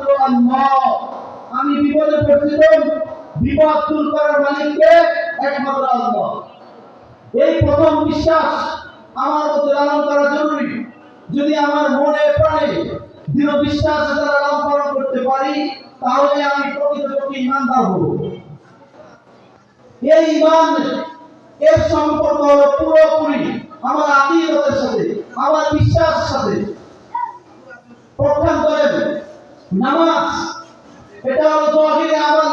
একমাত্র আল্লাহ। আমি বিপদে পড়েছি, বিপদ দূর করার মালিককে একমাত্র আল্লাহ। এই প্রথম বিশ্বাস আমার মধ্যে লালন করা জরুরি। যদি আমার মনে প্রাণে দৃঢ় বিশ্বাস লালন পালন করতে পারি, তাহলে আমি প্রকৃতপক্ষে ইমানদার হব। এই ইমান এর সম্পর্ক হলো পুরোপুরি আমার আকীদার সাথে, আমার বিশ্বাসের সাথে। পক্ষান্তরে নামাজ এটা হলো তাওহীদের আমল,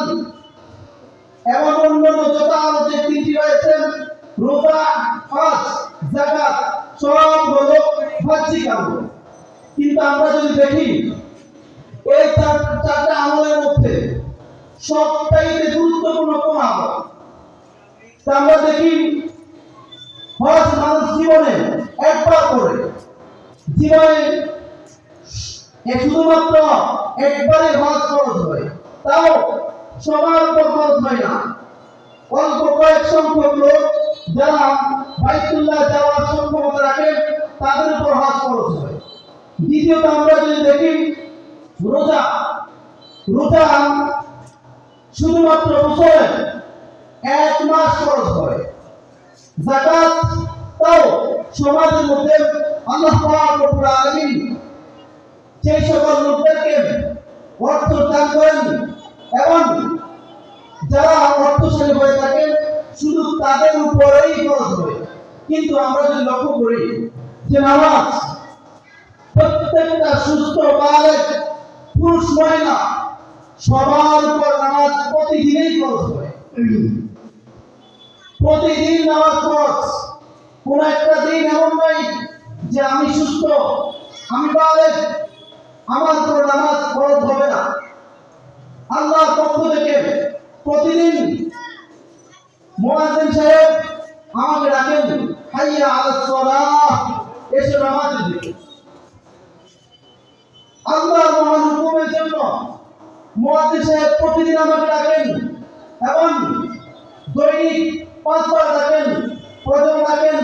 এবং অন্যান্য যত আমল যে তিনটি রয়েছে, রোজা, হজ, যাকাত, সব হলো বাহ্যিক আমল। কিন্তু আমরা যদি দেখি এই চারটা আমলের মধ্যে সবচাইতে গুরুত্বপূর্ণ কোন আমল, আমরা দেখি হজ মানুষ জীবনে একবার করে, জীবনে শুধুমাত্র একবারে হজ খরচ হয়, তাও সবার উপর খরচ হয় না। অল্প কয়েক সংখ্যক লোক যারা বাইতুল্লাহ যাওয়ার সক্ষমতা রাখেন, তাদের উপর হজ খরচ হয়। দ্বিতীয়ত আমরা যদি দেখি রোজা, রোজা শুধুমাত্র বছরে 1 মাস খরচ হয়। যাকাত তাও সমাজের মধ্যে আল্লাহ পাক রব্বুল আলামিন যে সকল লোকদেরকে অর্থ দান করেন এবং যারা অর্থশালী হয়ে থাকেন, শুধু তাদের উপরেই খরচ হয়। কিন্তু আমরা যদি লক্ষ্য করি যে নামাজ প্রত্যেকটা সুস্থ বালেগ পুরুষ মহিলা সবার উপর নামাজ প্রতিদিনই খরচ হয়। প্রতিদিন নামাজ খরচ। কোন একটা দিন এমন নাই যে আমি সুস্থ, আমি বালেগ, আমার উপর নামাজ খরচ হবে না। আল্লাহর পক্ষ থেকে প্রতিদিন মুয়াজ্জিন সাহেব আমাকে ডাকেন, হাইয়া আলাস সালাহ, এসে নামাজে দিতে। আল্লাহর মহান হুকুমের জন্য মুয়াজ্জিন সাহেব প্রতিদিন আমাকে ডাকেন এবং দৈনিক 5 বার ডাকেন। ফজর ডাকেন,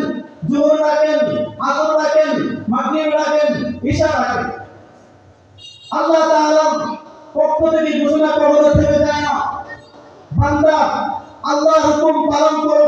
জোহর ডাকেন, আসর ডাকেন, মাগরিব ডাকেন, ইশা ডাকেন। আল্লাহ তাআলার পক্ষ থেকে ঘোষণা করা থেকে যায় না, বান্দা আল্লাহর হুকুম পালন করো,